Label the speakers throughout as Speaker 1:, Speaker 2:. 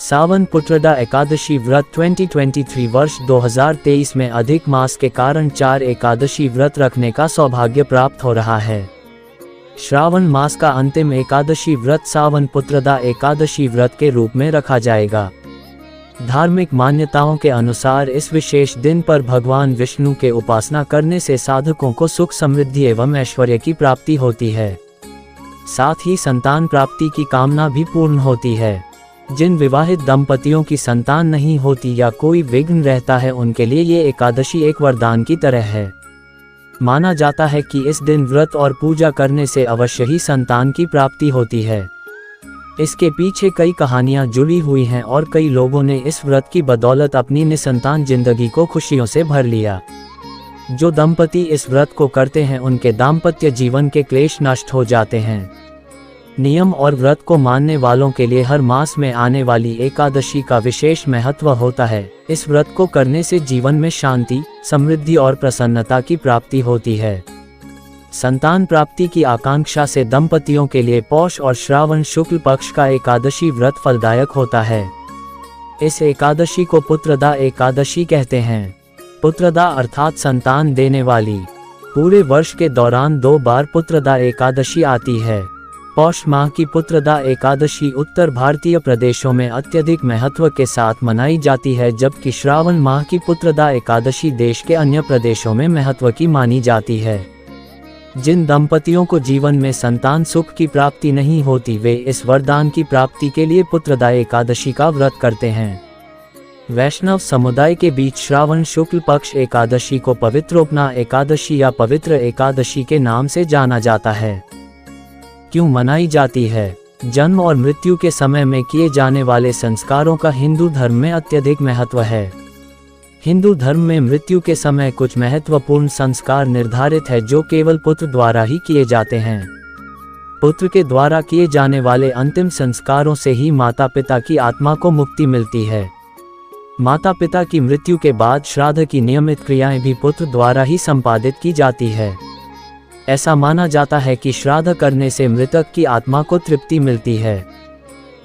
Speaker 1: सावन पुत्रदा एकादशी व्रत 2023 वर्ष 2023 में अधिक मास के कारण 4 एकादशी व्रत रखने का सौभाग्य प्राप्त हो रहा है। श्रावण मास का अंतिम एकादशी व्रत सावन पुत्रदा एकादशी व्रत के रूप में रखा जाएगा। धार्मिक मान्यताओं के अनुसार इस विशेष दिन पर भगवान विष्णु के उपासना करने से साधकों को सुख समृद्धि एवं ऐश्वर्य की प्राप्ति होती है। साथ ही संतान प्राप्ति की कामना भी पूर्ण होती है। जिन विवाहित दंपतियों की संतान नहीं होती या कोई विघ्न रहता है उनके लिए ये एकादशी एक वरदान की तरह है। माना जाता है कि इस दिन व्रत और पूजा करने से अवश्य ही संतान की प्राप्ति होती है। इसके पीछे कई कहानियां जुड़ी हुई हैं और कई लोगों ने इस व्रत की बदौलत अपनी निसंतान जिंदगी को खुशियों से भर लिया। जो दंपति इस व्रत को करते हैं उनके दाम्पत्य जीवन के क्लेश नष्ट हो जाते हैं। नियम और व्रत को मानने वालों के लिए हर मास में आने वाली एकादशी का विशेष महत्व होता है। इस व्रत को करने से जीवन में शांति, समृद्धि और प्रसन्नता की प्राप्ति होती है। संतान प्राप्ति की आकांक्षा से दंपतियों के लिए पौष और श्रावण शुक्ल पक्ष का एकादशी व्रत फलदायक होता है। इस एकादशी को पुत्रदा एकादशी कहते हैं। पुत्रदा अर्थात संतान देने वाली। पूरे वर्ष के दौरान 2 बार पुत्रदा एकादशी आती है। पौष माह की पुत्रदा एकादशी उत्तर भारतीय प्रदेशों में अत्यधिक महत्व के साथ मनाई जाती है, जबकि श्रावण माह की पुत्रदा एकादशी देश के अन्य प्रदेशों में महत्व की मानी जाती है। जिन दंपतियों को जीवन में संतान सुख की प्राप्ति नहीं होती वे इस वरदान की प्राप्ति के लिए पुत्रदा एकादशी का व्रत करते हैं। वैष्णव समुदाय के बीच श्रावण शुक्ल पक्ष एकादशी को पवित्रोपना एकादशी या पवित्र एकादशी के नाम से जाना जाता है। क्यों मनाई जाती है? जन्म और मृत्यु के समय में किए जाने वाले संस्कारों का हिंदू धर्म में अत्यधिक महत्व है। हिंदू धर्म में मृत्यु के समय कुछ महत्वपूर्ण संस्कार निर्धारित है जो केवल पुत्र द्वारा ही किए जाते हैं। पुत्र के द्वारा किए जाने वाले अंतिम संस्कारों से ही माता पिता की आत्मा को मुक्ति मिलती है। माता पिता की मृत्यु के बाद श्राद्ध की नियमित क्रियाएं भी पुत्र द्वारा ही संपादित की जाती है। ऐसा माना जाता है कि श्राद्ध करने से मृतक की आत्मा को तृप्ति मिलती है।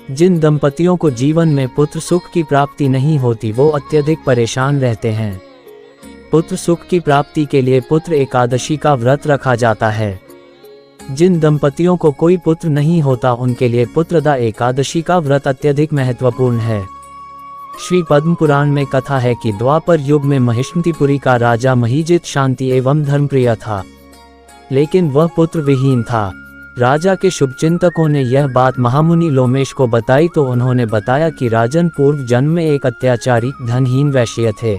Speaker 1: जिन दंपतियों को जीवन में पुत्र सुख की प्राप्ति नहीं होती वो अत्यधिक परेशान रहते हैं। पुत्र सुख की प्राप्ति के लिए पुत्र एकादशी का व्रत रखा जाता है। जिन दंपतियों को कोई पुत्र नहीं होता उनके लिए पुत्रदा एकादशी का व्रत अत्यधिक महत्वपूर्ण है। श्री पद्म पुराण में कथा है कि द्वापर युग में महिष्मतिपुरी का राजा महीजित शांति एवं धर्मप्रिय था, लेकिन वह पुत्र विहीन था। राजा के शुभचिंतकों ने यह बात महामुनि लोमेश को बताई तो उन्होंने बताया कि राजन पूर्व जन्म में एक अत्याचारी धनहीन वैश्य थे।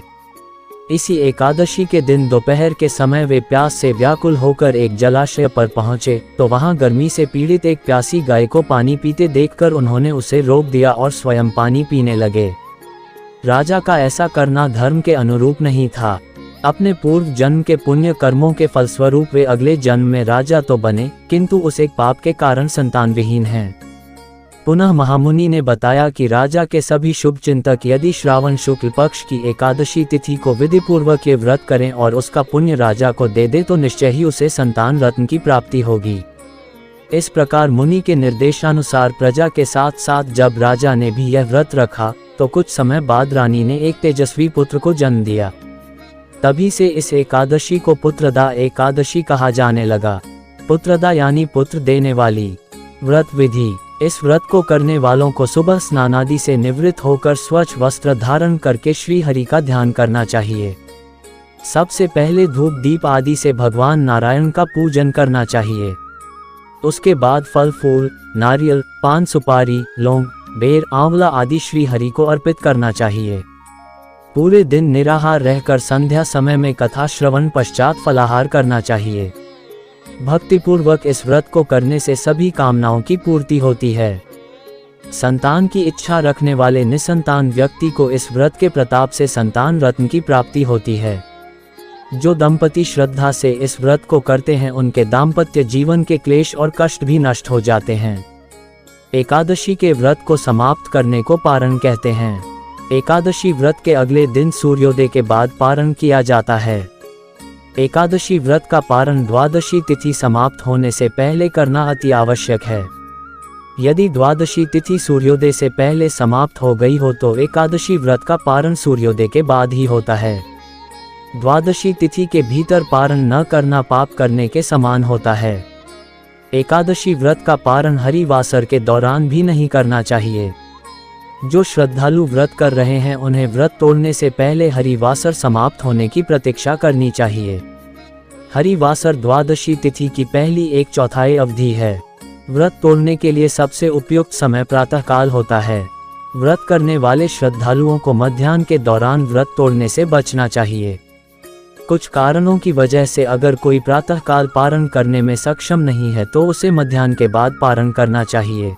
Speaker 1: इसी एकादशी के दिन दोपहर के समय वे प्यास से व्याकुल होकर एक जलाशय पर पहुंचे तो वहां गर्मी से पीड़ित एक प्यासी गाय को पानी पीते देखकर उन्होंने उसे रोक दिया और स्वयं पानी पीने लगे। राजा का ऐसा करना धर्म के अनुरूप नहीं था। अपने पूर्व जन्म के पुण्य कर्मों के फलस्वरूप वे अगले जन्म में राजा तो बने, किंतु उस एक पाप के कारण संतान विहीन हैं। पुनः महामुनि ने बताया कि राजा के सभी शुभ चिंतक यदि श्रावण शुक्ल पक्ष की एकादशी तिथि को विधिपूर्वक ये व्रत करें और उसका पुण्य राजा को दे दे तो निश्चय ही उसे संतान रत्न की प्राप्ति होगी। इस प्रकार मुनि के निर्देशानुसार प्रजा के साथ साथ जब राजा ने भी यह व्रत रखा तो कुछ समय बाद रानी ने एक तेजस्वी पुत्र को जन्म दिया। तभी से इस एकादशी को पुत्रदा एकादशी कहा जाने लगा। पुत्रदा यानी पुत्र देने वाली। व्रत विधि। इस व्रत को करने वालों को सुबह स्नानादि से निवृत्त होकर स्वच्छ वस्त्र धारण करके श्री हरि का ध्यान करना चाहिए। सबसे पहले धूप दीप आदि से भगवान नारायण का पूजन करना चाहिए। उसके बाद फल फूल, नारियल, पान सुपारी, लौंग, बेर, आंवला आदि श्री हरि को अर्पित करना चाहिए। पूरे दिन निराहार रहकर संध्या समय में कथा श्रवण पश्चात फलाहार करना चाहिए। भक्तिपूर्वक इस व्रत को करने से सभी कामनाओं की पूर्ति होती है। संतान की इच्छा रखने वाले निसंतान व्यक्ति को इस व्रत के प्रताप से संतान रत्न की प्राप्ति होती है। जो दंपति श्रद्धा से इस व्रत को करते हैं उनके दाम्पत्य जीवन के क्लेश और कष्ट भी नष्ट हो जाते हैं। एकादशी के व्रत को समाप्त करने को पारण कहते हैं। एकादशी व्रत के अगले दिन सूर्योदय के बाद पारण किया जाता है। एकादशी व्रत का पारण द्वादशी तिथि समाप्त होने से पहले करना अति आवश्यक है। यदि द्वादशी तिथि सूर्योदय से पहले समाप्त हो गई हो तो एकादशी व्रत का पारण सूर्योदय के बाद ही होता है। द्वादशी तिथि के भीतर पारण न करना पाप करने के समान होता है। एकादशी व्रत का पारण हरिवासर के दौरान भी नहीं करना चाहिए। जो श्रद्धालु व्रत कर रहे हैं उन्हें व्रत तोड़ने से पहले हरिवासर समाप्त होने की प्रतीक्षा करनी चाहिए। हरिवासर द्वादशी तिथि की पहली 1/4 अवधि है। व्रत तोड़ने के लिए सबसे उपयुक्त समय प्रातःकाल होता है। व्रत करने वाले श्रद्धालुओं को मध्याह्न के दौरान व्रत तोड़ने से बचना चाहिए। कुछ कारणों की वजह से अगर कोई प्रातःकाल पारण करने में सक्षम नहीं है तो उसे मध्याह्न के बाद पारण करना चाहिए।